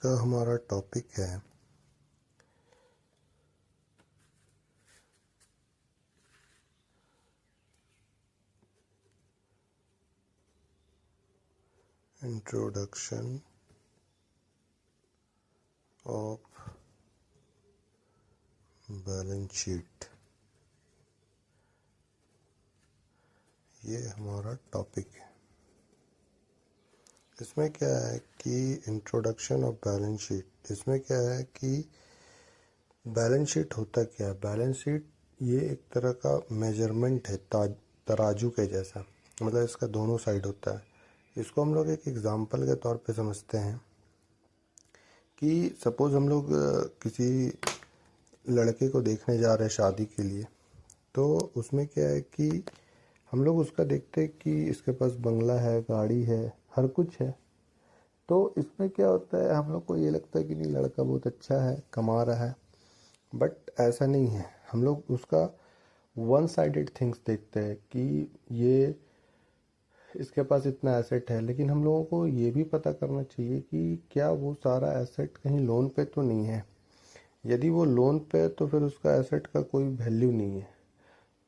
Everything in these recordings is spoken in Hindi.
का हमारा टॉपिक है इंट्रोडक्शन ऑफ बैलेंस शीट। ये हमारा टॉपिक है। इसमें क्या है कि इंट्रोडक्शन ऑफ बैलेंस शीट, इसमें क्या है कि बैलेंस शीट होता क्या है। बैलेंस शीट ये एक तरह का मेजरमेंट है, तराजू के जैसा, मतलब इसका दोनों साइड होता है। इसको हम लोग एक एग्जांपल के तौर पे समझते हैं कि सपोज़ हम लोग किसी लड़के को देखने जा रहे हैं शादी के लिए, तो उसमें क्या है कि हम लोग उसका देखते हैं कि इसके पास बंगला है, गाड़ी है, हर कुछ है। तो इसमें क्या होता है, हम लोग को ये लगता है कि नहीं, लड़का बहुत अच्छा है, कमा रहा है। बट ऐसा नहीं है। हम लोग उसका वन साइडेड थिंग्स देखते हैं कि ये इसके पास इतना एसेट है, लेकिन हम लोगों को ये भी पता करना चाहिए कि क्या वो सारा एसेट कहीं लोन पे तो नहीं है। यदि वो लोन पे है तो फिर उसका एसेट का कोई वैल्यू नहीं है।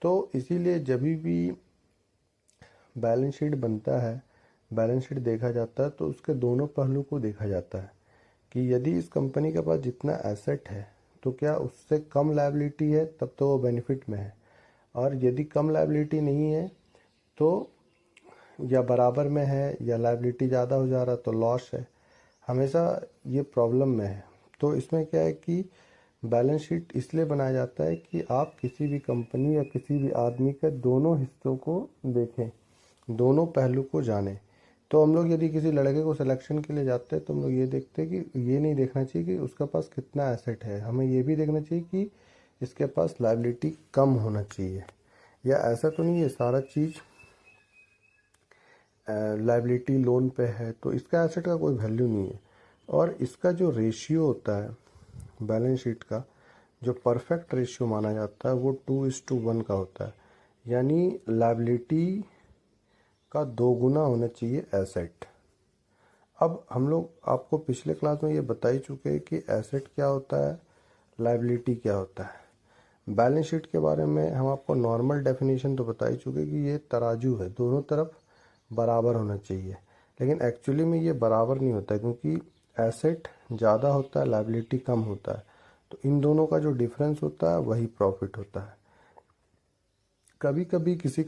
तो इसीलिए जब भी बैलेंस शीट बनता है, बैलेंस शीट देखा जाता है, तो उसके दोनों पहलू को देखा जाता है कि यदि इस कंपनी के पास जितना एसेट है तो क्या उससे कम लायबिलिटी है, तब तो वो बेनिफिट में है। और यदि कम लायबिलिटी नहीं है तो या बराबर में है, या लायबिलिटी ज़्यादा हो जा रहा तो लॉस है। हमेशा ये प्रॉब्लम में है। तो इसमें क्या है कि बैलेंस शीट इसलिए बनाया जाता है कि आप किसी भी कंपनी या किसी भी आदमी के दोनों हिस्सों को देखें, दोनों पहलू को जानें। तो हम लोग यदि किसी लड़के को सिलेक्शन के लिए जाते हैं तो हम लोग ये देखते हैं कि ये नहीं देखना चाहिए कि उसके पास कितना एसेट है, हमें ये भी देखना चाहिए कि इसके पास लायबिलिटी कम होना चाहिए। या ऐसा तो नहीं है सारा चीज़ लायबिलिटी लोन पे है तो इसका एसेट का कोई वैल्यू नहीं है। और इसका जो रेशियो होता है बैलेंस शीट का, जो परफेक्ट रेशियो माना जाता है, वो 2:1 का होता है। यानी लायबिलिटी का 2 गुना होना चाहिए एसेट। अब हम लोग आपको पिछले क्लास में ये बता ही चुके हैं कि एसेट क्या होता है, लायबिलिटी क्या होता है। बैलेंस शीट के बारे में हम आपको नॉर्मल डेफिनेशन तो बता ही चुके कि ये तराजू है, दोनों तरफ बराबर होना चाहिए। लेकिन एक्चुअली में ये बराबर नहीं होता है, क्योंकि एसेट ज़्यादा होता है, लायबिलिटी कम होता है। तो इन दोनों का जो डिफरेंस होता है वही प्रॉफिट होता है। कभी कभी किसी